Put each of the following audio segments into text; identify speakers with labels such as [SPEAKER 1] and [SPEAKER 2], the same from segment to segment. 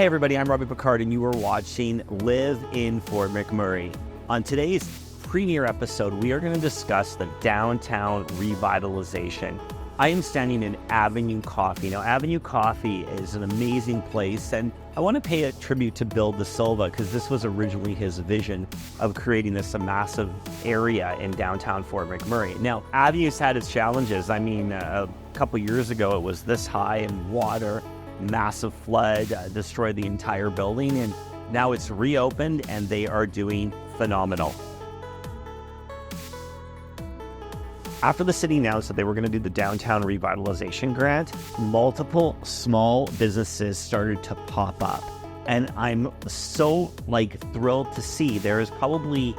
[SPEAKER 1] Hey everybody, I'm Robbie Picard and you are watching Live in Fort McMurray. On today's premiere episode, we are going to discuss the downtown revitalization. I am standing in Avenue Coffee. Now, Avenue Coffee is an amazing place, and I want to pay a tribute to Bill De Silva because this was originally his vision of creating this massive area in downtown Fort McMurray. Now, Avenue's had its challenges. I mean, a couple years ago, it was this high in water, massive flood, destroyed the entire building, and now it's reopened and they are doing phenomenal. After the city announced that they were going to do the downtown revitalization grant, multiple small businesses started to pop up. And I'm so thrilled to see there is probably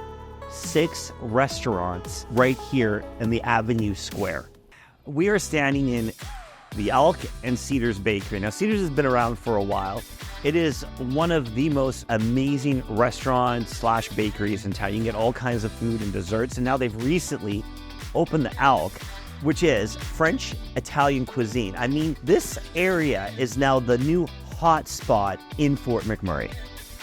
[SPEAKER 1] 6 restaurants right here in the Avenue Square. We are standing in the Elk and Cedars Bakery. Now, Cedars has been around for a while. It is one of the most amazing restaurants / bakeries in town. You can get all kinds of food and desserts. And now they've recently opened the Elk, which is French Italian cuisine. I mean, this area is now the new hot spot in Fort McMurray.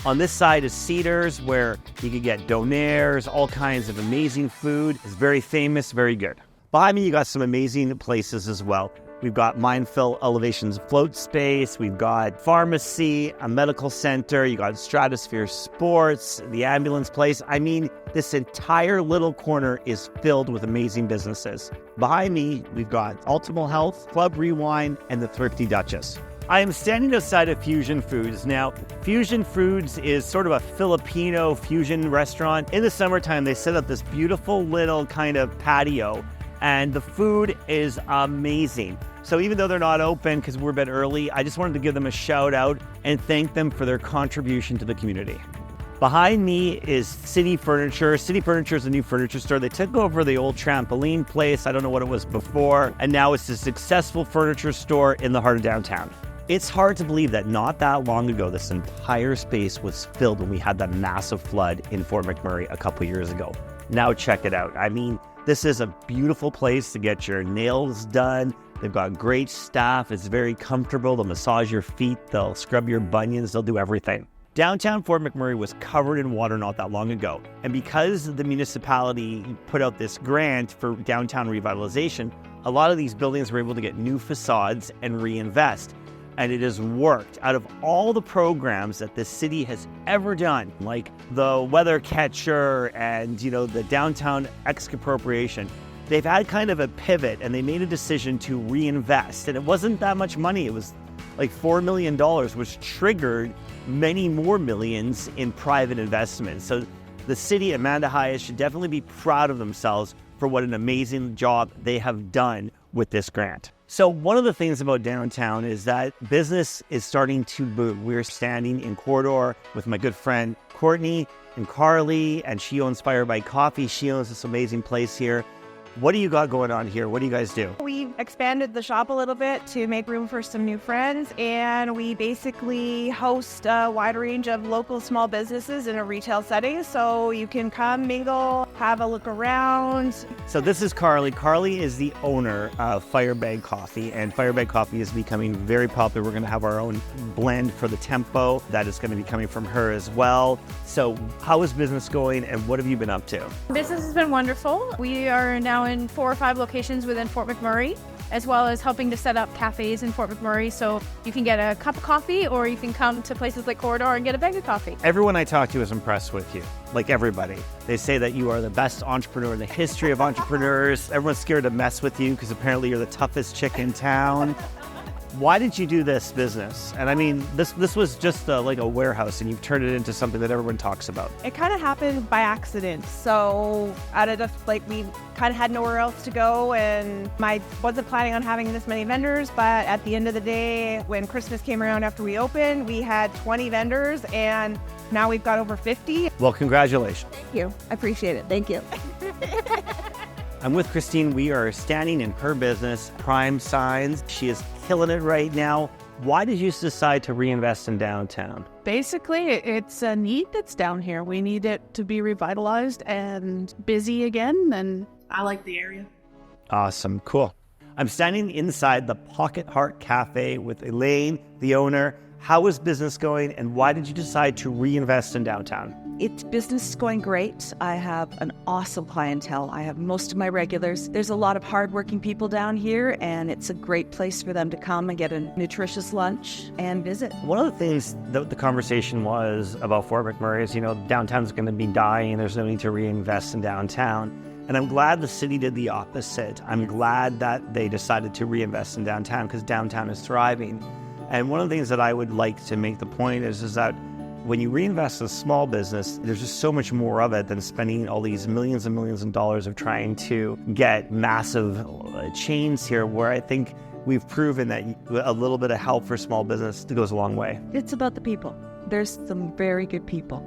[SPEAKER 1] On this side is Cedars, where you can get donaires, all kinds of amazing food. It's very famous, very good. Behind me, you got some amazing places as well. We've got Mindfill Elevations Float Space. We've got pharmacy, a medical center. You got Stratosphere Sports, the ambulance place. I mean, this entire little corner is filled with amazing businesses. Behind me, we've got Ultimal Health, Club Rewind, and the Thrifty Duchess. I am standing outside of Fusion Foods. Now, Fusion Foods is sort of a Filipino fusion restaurant. In the summertime, they set up this beautiful little kind of patio, and the food is amazing. So even though they're not open because we're a bit early, I just wanted to give them a shout out and thank them for their contribution to the community. Behind me is City Furniture. City Furniture is a new furniture store. They took over the old trampoline place. I don't know what it was before. And now it's a successful furniture store in the heart of downtown. It's hard to believe that not that long ago, this entire space was filled when we had that massive flood in Fort McMurray a couple years ago. Now check it out. I mean, this is a beautiful place to get your nails done. They've got great staff. It's very comfortable. They'll massage your feet. They'll scrub your bunions. They'll do everything. Downtown Fort McMurray was covered in water not that long ago. And because the municipality put out this grant for downtown revitalization, a lot of these buildings were able to get new facades and reinvest. And it has worked. Out of all the programs that the city has ever done, like the weather catcher and, the downtown expropriation, they've had kind of a pivot and they made a decision to reinvest. And it wasn't that much money. It was like $4 million, which triggered many more millions in private investments. So the city, Amanda Hayes, should definitely be proud of themselves for what an amazing job they have done with this grant. So one of the things about downtown is that business is starting to boom. We're standing in corridor with my good friend Courtney and Carly, and she owns Fire by Coffee. She owns this amazing place here. What do you got going on here? What do you guys do?
[SPEAKER 2] We've expanded the shop a little bit to make room for some new friends, and we basically host a wide range of local small businesses in a retail setting. So you can come, mingle, have a look around.
[SPEAKER 1] So this is Carly. Carly is the owner of Firebag Coffee, and Firebag Coffee is becoming very popular. We're going to have our own blend for the tempo that is going to be coming from her as well. So how is business going, and what have you been up to?
[SPEAKER 3] Business has been wonderful. We are now in 4 or 5 locations within Fort McMurray, as well as helping to set up cafes in Fort McMurray, so you can get a cup of coffee or you can come to places like Corridor and get a bag of coffee.
[SPEAKER 1] Everyone I talk to is impressed with you, like everybody. They say that you are the best entrepreneur in the history of entrepreneurs. Everyone's scared to mess with you because apparently you're the toughest chick in town. Why did you do this business? And I mean, this was just like a warehouse and you've turned it into something that everyone talks about.
[SPEAKER 2] It kind of happened by accident. So out of we kind of had nowhere else to go, and I wasn't planning on having this many vendors, but at the end of the day, when Christmas came around after we opened, we had 20 vendors and now we've got over 50.
[SPEAKER 1] Well, congratulations.
[SPEAKER 2] Thank you. I appreciate it. Thank you.
[SPEAKER 1] I'm with Christine. We are standing in her business, Prime Signs. She is killing it right now. Why did you decide to reinvest in downtown?
[SPEAKER 4] Basically, it's a need that's down here. We need it to be revitalized and busy again, and I like the area.
[SPEAKER 1] Awesome. Cool. I'm standing inside the Pocket Heart Cafe with Elaine, the owner. How is business going, and why did you decide to reinvest in downtown?
[SPEAKER 5] Business is going great. I have an awesome clientele. I have most of my regulars. There's a lot of hardworking people down here, and it's a great place for them to come and get a nutritious lunch and visit.
[SPEAKER 1] One of the things that the conversation was about Fort McMurray is, downtown's going to be dying. There's no need to reinvest in downtown. And I'm glad the city did the opposite. I'm glad that they decided to reinvest in downtown because downtown is thriving. And one of the things that I would like to make the point is that when you reinvest in a small business, there's just so much more of it than spending all these millions and millions of dollars of trying to get massive chains here, where I think we've proven that a little bit of help for small business goes a long way.
[SPEAKER 5] It's about the people. There's some very good people.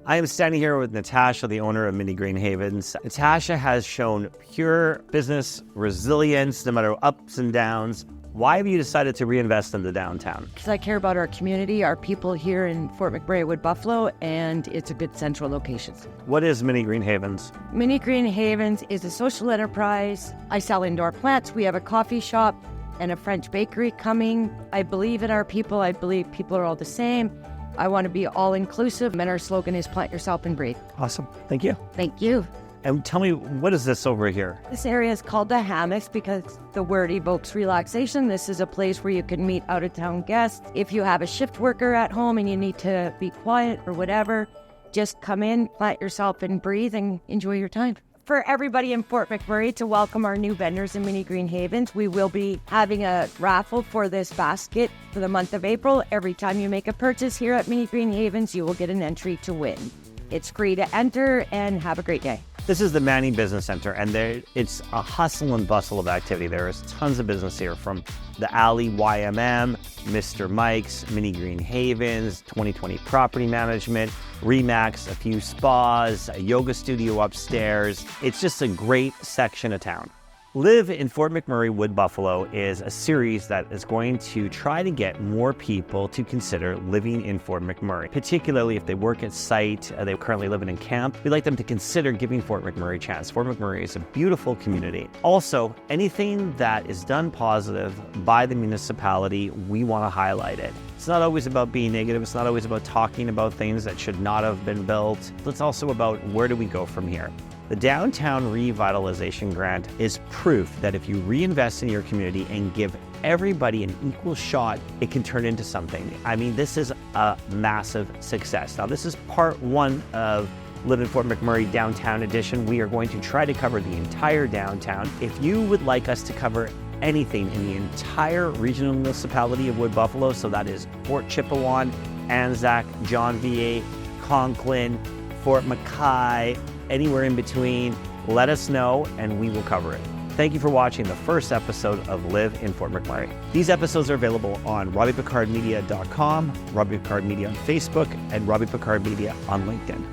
[SPEAKER 1] I am standing here with Natasha, the owner of Mini Green Havens. Natasha has shown pure business resilience, no matter ups and downs. Why have you decided to reinvest in the downtown?
[SPEAKER 6] Because I care about our community, our people here in Fort McMurray Wood Buffalo, and it's a good central location.
[SPEAKER 1] What is Mini Green Havens?
[SPEAKER 6] Mini Green Havens is a social enterprise. I sell indoor plants. We have a coffee shop and a French bakery coming. I believe in our people. I believe people are all the same. I want to be all-inclusive, and our slogan is plant yourself and breathe.
[SPEAKER 1] Awesome. Thank you.
[SPEAKER 6] Thank you.
[SPEAKER 1] And tell me, what is this over here?
[SPEAKER 6] This area is called the Hammocks because the word evokes relaxation. This is a place where you can meet out-of-town guests. If you have a shift worker at home and you need to be quiet or whatever, just come in, plant yourself and breathe and enjoy your time. For everybody in Fort McMurray to welcome our new vendors in Mini Green Havens, we will be having a raffle for this basket for the month of April. Every time you make a purchase here at Mini Green Havens, you will get an entry to win. It's free to enter, and have a great day.
[SPEAKER 1] This is the Manning Business Center, and it's a hustle and bustle of activity. There is tons of business here, from the Alley YMM, Mr. Mike's, Mini Green Havens, 2020 Property Management, Remax, a few spas, a yoga studio upstairs. It's just a great section of town. Live in Fort McMurray Wood Buffalo is a series that is going to try to get more people to consider living in Fort McMurray, particularly if they work at site, they currently live in camp. We'd like them to consider giving Fort McMurray a chance. Fort McMurray is a beautiful community. Also, anything that is done positive by the municipality, we want to highlight it. It's not always about being negative. It's not always about talking about things that should not have been built. It's also about where do we go from here. The Downtown Revitalization Grant is proof that if you reinvest in your community and give everybody an equal shot, it can turn into something. I mean, this is a massive success. Now, this is part one of Live in Fort McMurray Downtown Edition. We are going to try to cover the entire downtown. If you would like us to cover anything in the entire regional municipality of Wood Buffalo, so that is Fort Chippewa, Anzac, John VA, Conklin, Fort Mackay, anywhere in between, let us know and we will cover it. Thank you for watching the first episode of Live in Fort McMurray. These episodes are available on RobbiePicardMedia.com, Robbie Picard Media on Facebook, and Robbie Picard Media on LinkedIn.